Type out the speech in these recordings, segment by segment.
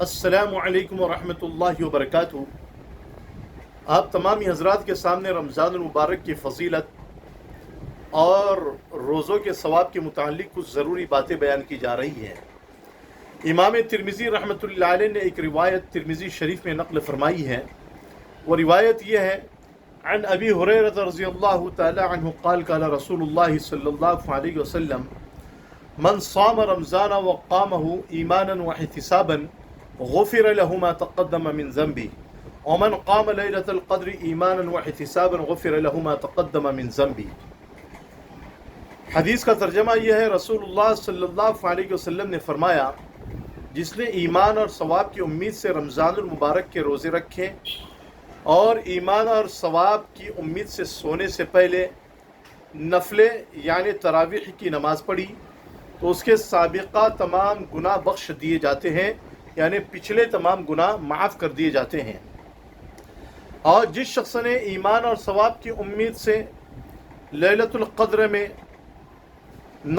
السلام علیکم ورحمۃ اللہ وبرکاتہ۔ آپ تمامی حضرات کے سامنے رمضان المبارک کی فضیلت اور روزوں کے ثواب کے متعلق کچھ ضروری باتیں بیان کی جا رہی ہیں۔ امام ترمذی رحمۃ اللہ علیہ نے ایک روایت ترمذی شریف میں نقل فرمائی ہے۔ وہ روایت یہ ہے، عن ابی ہریرہ رضی اللہ تعالی عنہ قال قال رسول اللہ صلی اللہ علیہ وسلم من صام رمضان وقامه ایمانا واحتسابا غفر له ما تقدم من ذنبه ومن قام ليلة القدر ایمانا واحتسابا غفر له ما تقدم من ذنبه۔ حدیث کا ترجمہ یہ ہے، رسول اللہ صلی اللہ علیہ وسلم نے فرمایا، جس نے ایمان اور ثواب کی امید سے رمضان المبارک کے روزے رکھے اور ایمان اور ثواب کی امید سے سونے سے پہلے نفلیں یعنی تراویح کی نماز پڑھی تو اس کے سابقہ تمام گناہ بخش دیے جاتے ہیں، یعنی پچھلے تمام گناہ معاف کر دیے جاتے ہیں۔ اور جس شخص نے ایمان اور ثواب کی امید سے لیلۃ القدر میں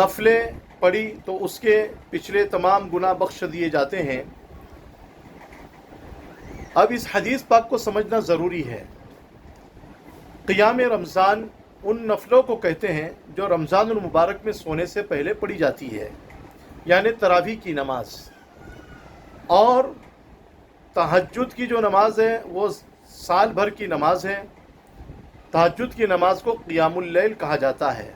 نفلیں پڑھی تو اس کے پچھلے تمام گناہ بخش دیے جاتے ہیں۔ اب اس حدیث پاک کو سمجھنا ضروری ہے۔ قیام رمضان ان نفلوں کو کہتے ہیں جو رمضان المبارک میں سونے سے پہلے پڑھی جاتی ہے، یعنی تراویح کی نماز۔ اور تہجد کی جو نماز ہے وہ سال بھر کی نماز ہے۔ تہجد کی نماز کو قیام اللیل کہا جاتا ہے۔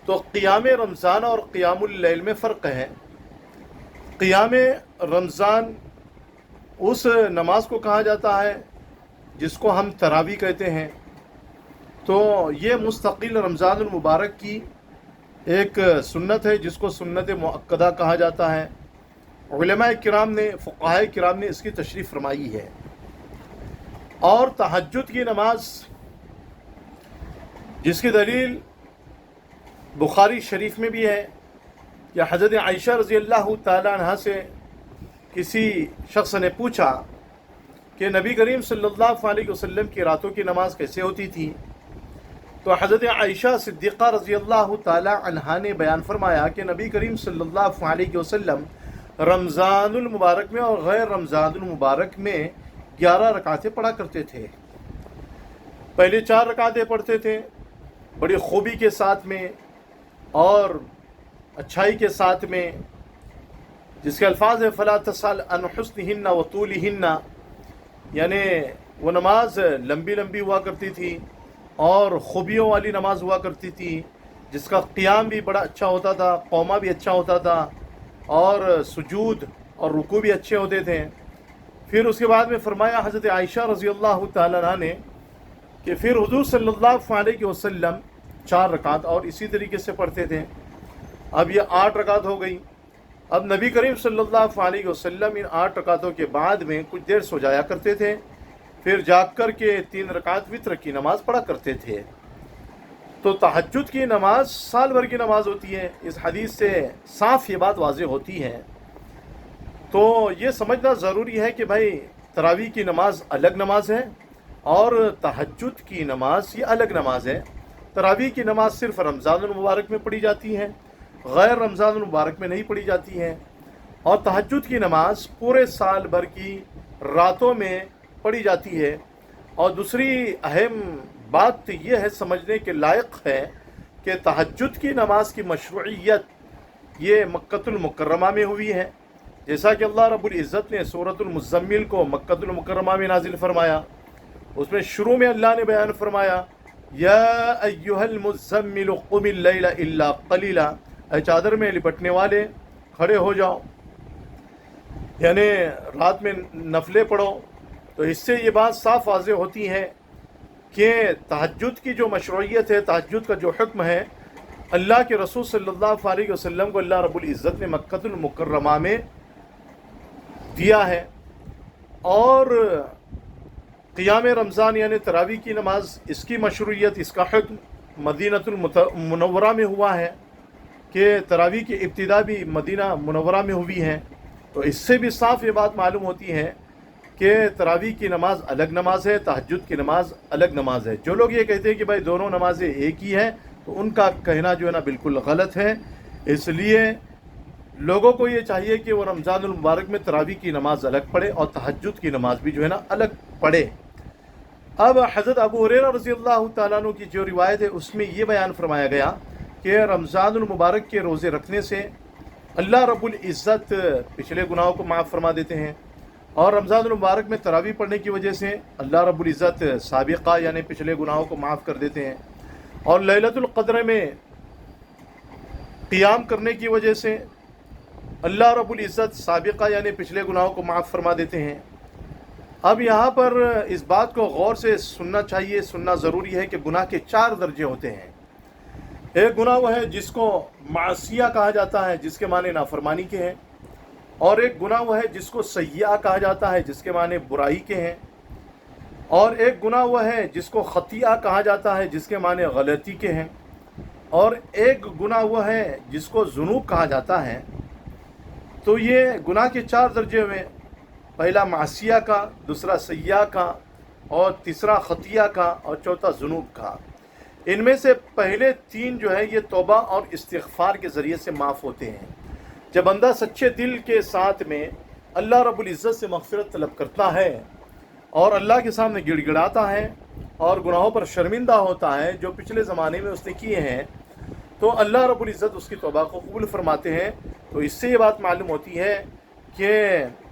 تو قیام رمضان اور قیام اللیل میں فرق ہے۔ قیام رمضان اس نماز کو کہا جاتا ہے جس کو ہم تراویح کہتے ہیں۔ تو یہ مستقل رمضان المبارک کی ایک سنت ہے جس کو سنت مؤکدہ کہا جاتا ہے۔ علماء کرام نے، فقہاء کرام نے اس کی تشریح فرمائی ہے۔ اور تہجد کی نماز، جس کی دلیل بخاری شریف میں بھی ہے کہ حضرت عائشہ رضی اللہ تعالی عنہ سے کسی شخص نے پوچھا کہ نبی کریم صلی اللہ علیہ وسلم کی راتوں کی نماز کیسے ہوتی تھی، تو حضرت عائشہ صدیقہ رضی اللہ تعالی عنہا نے بیان فرمایا کہ نبی کریم صلی اللہ علیہ وسلم رمضان المبارک میں اور غیر رمضان المبارک میں 11 رکعتیں پڑھا کرتے تھے۔ پہلے 4 رکعتیں پڑھتے تھے بڑی خوبی کے ساتھ میں اور اچھائی کے ساتھ میں، جس کے الفاظ ہے فَلَا تَسْأَلْ عَنْ حُسْنِهِنَّ وَطُولِهِنَّ، یعنی وہ نماز لمبی لمبی ہوا کرتی تھی اور خوبیوں والی نماز ہوا کرتی تھی، جس کا قیام بھی بڑا اچھا ہوتا تھا، قومہ بھی اچھا ہوتا تھا اور سجود اور رکوع بھی اچھے ہوتے تھے۔ پھر اس کے بعد میں فرمایا حضرت عائشہ رضی اللہ تعالی عنہ نے کہ پھر حضور صلی اللہ علیہ وسلم 4 رکعت اور اسی طریقے سے پڑھتے تھے۔ اب یہ 8 رکعت ہو گئی۔ اب نبی کریم صلی اللہ علیہ وسلم ان 8 رکعتوں کے بعد میں کچھ دیر سو جایا کرتے تھے، پھر جاگ کر کے 3 رکعت وتر کی نماز پڑھا کرتے تھے۔ تو تہجد کی نماز سال بھر کی نماز ہوتی ہے۔ اس حدیث سے صاف یہ بات واضح ہوتی ہے۔ تو یہ سمجھنا ضروری ہے کہ بھائی تراویح کی نماز الگ نماز ہے اور تہجد کی نماز یہ الگ نماز ہے۔ تراویح کی نماز صرف رمضان المبارک میں پڑھی جاتی ہے، غیر رمضان المبارک میں نہیں پڑھی جاتی ہے۔ اور تہجد کی نماز پورے سال بھر کی راتوں میں پڑھی جاتی ہے۔ اور دوسری اہم بات یہ ہے سمجھنے کے لائق ہے کہ تہجد کی نماز کی مشروعیت یہ مکۃ المکرمہ میں ہوئی ہے، جیسا کہ اللہ رب العزت نے سورۃ المزمل کو مکۃ المکرمہ میں نازل فرمایا۔ اس میں شروع میں اللہ نے بیان فرمایا، یا ایھا المزمل قم اللیل الا قلیلا، اے چادر میں لپٹنے والے کھڑے ہو جاؤ، یعنی رات میں نفلیں پڑھو۔ تو اس سے یہ بات صاف واضح ہوتی ہے کہ تہجد کی جو مشروعیت ہے، تہجد کا جو حکم ہے، اللہ کے رسول صلی اللہ علیہ وسلم کو اللہ رب العزت نے مکۃ المکرمہ میں دیا ہے۔ اور قیام رمضان یعنی تراویح کی نماز، اس کی مشروعیت، اس کا حکم مدینہ المنورہ میں ہوا ہے کہ تراویح کی ابتدا بھی مدینہ منورہ میں ہوئی ہے۔ تو اس سے بھی صاف یہ بات معلوم ہوتی ہے کہ تراویح کی نماز الگ نماز ہے، تہجد کی نماز الگ نماز ہے۔ جو لوگ یہ کہتے ہیں کہ بھائی دونوں نمازیں ایک ہی ہیں، تو ان کا کہنا جو ہے نا بالکل غلط ہے۔ اس لیے लोगों को ये चाहिए कि वो रमज़ानुल मुबारक में तरावी की नमाज अलग पढ़े और तहज्जुद की नमाज भी जो है ना अलग पढ़े। अब हज़रत अबू हुरैरा रज़ियल्लाहु ताला अन्हु की जो रिवायत है उसमें ये बयान फरमाया गया कि रमज़ानुल मुबारक के रोज़े रखने से अल्लाह रब्बुल इज़्ज़त पिछले गुनाहों को माफ़ फरमा देते हैं, और रमज़ानुल मुबारक में तरावी पढ़ने की वजह से अल्लाह रब्बुल इज़्ज़त साबिक़ा यानी पिछले गुनाहों को माफ़ कर देते हैं, और लैलतुल क़द्र में क़ियाम करने की वजह से अल्लाह रब्बुल इज़्ज़त साबिक़ा यानी पिछले गुनाहों को माफ़ फरमा देते हैं। अब यहाँ पर इस बात को गौर से सुनना चाहिए, सुनना ज़रूरी है कि गुनाह के 4 दर्जे होते हैं। एक गुनाह वह है जिसको मासिया कहा जाता है, जिसके माने नाफरमानी के हैं, और एक गुनाह वह है जिसको सय्या कहा जाता है, जिसके माने बुराई के हैं, और एक गुनाह वह है जिसको खतिया कहा जाता है, जिसके माने गलती के हैं, और एक गुनाह वह है जिसको जुनूब कहा जाता है। तो ये गुनाह के 4 दर्जे में, पहला मासिया का, दूसरा सय्या का, और तीसरा खतिया का, और चौथा जुनूब का। इनमें से पहले 3 जो है ये तौबा और इस्तिग़फ़ार के ज़रिए से माफ़ होते हैं। जब बंदा सच्चे दिल के साथ में अल्लाह रब्बुल इज़्ज़त से मग़फ़िरत तलब करता है और अल्लाह के सामने गिड़गिड़ाता है और गुनाहों पर शर्मिंदा होता है जो पिछले ज़माने में उसने किए हैं, तो अल्लाह रब्बुल इज़्ज़त उसकी तौबा को कबूल फरमाते हैं। तो इससे ये बात मालूम होती है कि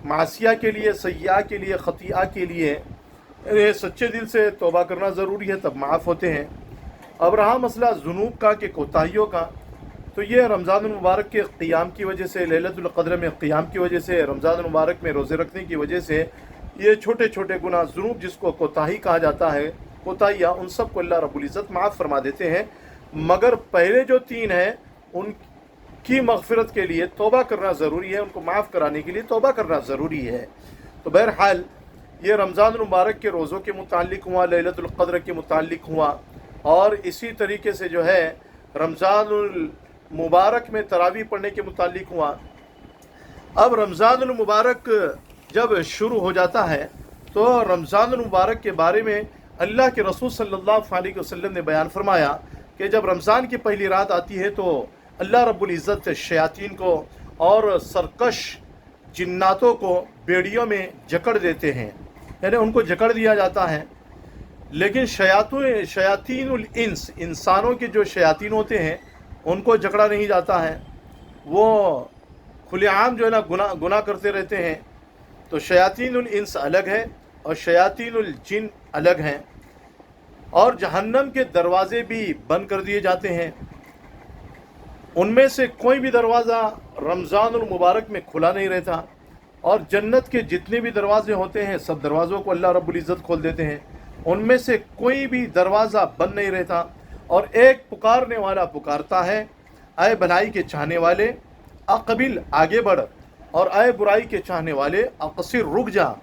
मासिया के लिए, सय्या के लिए, खतिया के लिए सच्चे दिल से तौबा करना ज़रूरी है, तब माफ़ होते हैं। अब रहा मसला जुनूब का, कि कोताहियों का, तो ये रमज़ानुल मुबारक के क़ियाम की वजह से, लैलतुल क़द्र में क़ियाम की वजह से, रमज़ानुल मुबारक में रोज़े रखने की वजह से ये छोटे छोटे गुनाह जुनूब जिसको कोताही कहा जाता है, कोताहियाँ, उन सब को अल्लाह रब्बुल इज़्ज़त माफ़ फरमा देते हैं। मगर पहले जो 3 हैं उनकी मग़फ़िरत के लिए तौबा करना ज़रूरी है, उनको माफ़ कराने के लिए तौबा करना ज़रूरी है। तो बहरहाल ये रमज़ानुल मुबारक के रोज़ों के मुताल्लिक़ हुआ, लैलतुल क़द्र के मुताल्लिक़ हुआ, और इसी तरीके से जो है रमज़ानुल मुबारक में तरावी पढ़ने के मुताल्लिक़ हुआ। अब रमज़ानुल मुबारक जब शुरू हो जाता है तो रमज़ानुल मुबारक के बारे में अल्लाह के रसूल सल्लल्लाहु अलैहि वसल्लम ने बयान फरमाया कि जब रमज़ान की पहली रात आती है तो अल्लाह रब्बुल इज़्ज़त शयातीन को और सरकश जिन्नातों को बेड़ियों में जकड़ देते हैं, यानी उनको जकड़ दिया जाता है। लेकिन शयातीनुल इंस, इंसानों के जो शयातीन होते हैं उनको जकड़ा नहीं जाता है, वो खुलेआम जो है ना गुनाह करते रहते हैं। तो शयातीनुल इंस अलग है और शयातीनुल जिन अलग हैं, और जहन्नम के दरवाज़े भी बंद कर दिए जाते हैं। उनमें से कोई भी दरवाज़ा रमज़ानुल मुबारक में खुला नहीं रहता, और जन्नत के जितने भी दरवाजे होते हैं सब दरवाज़ों को अल्लाह रब्बुल इज़्ज़त खोल देते हैं, उनमें से कोई भी दरवाज़ा बंद नहीं रहता। और एक पुकारने वाला पुकारता है, आए भलाई के चाहने वाले अक़बिल आगे बढ़, और आए बुराई के चाहने वाले अक़सिर रुक जा।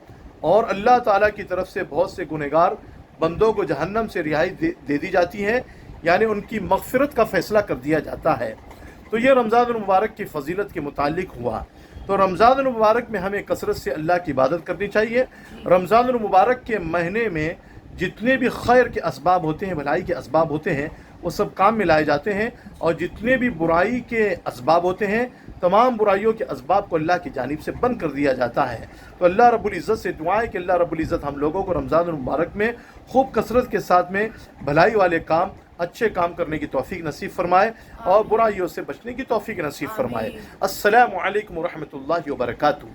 और अल्लाह ताला की तरफ से बहुत से गुनहगार बंदों को जहन्नम से रिहाई दे दी जाती है, यानी उनकी मग़फ़िरत का फ़ैसला कर दिया जाता है। तो ये रमज़ानुल मुबारक की फ़जीलत के मुताल्लिक़ हुआ। तो रमज़ानुल मुबारक में हमें कसरत से अल्लाह की इबादत करनी चाहिए। रमज़ानुल मुबारक के महीने में जितने भी खैर के असबाब होते हैं, भलाई के असबाब होते हैं, वो सब काम में लाए जाते हैं, और जितने भी बुराई के असबाब होते हैं तमाम बुराइयों के असबाब को अल्लाह की जानिब से बंद कर दिया जाता है। तो अल्लाह रब्बुल इज़्ज़त से दुआ है कि अल्लाह रब्बुल इज़्ज़त हम लोगों को रमज़ानुल मुबारक में खूब कसरत के साथ में भलाई वाले काम, अच्छे काम करने की तौफीक नसीब फरमाए और बुराइयों से बचने की तौफीक नसीब फरमाए। अस्सलामु अलैकुम व रहमतुल्लाहि व बरकातुहू।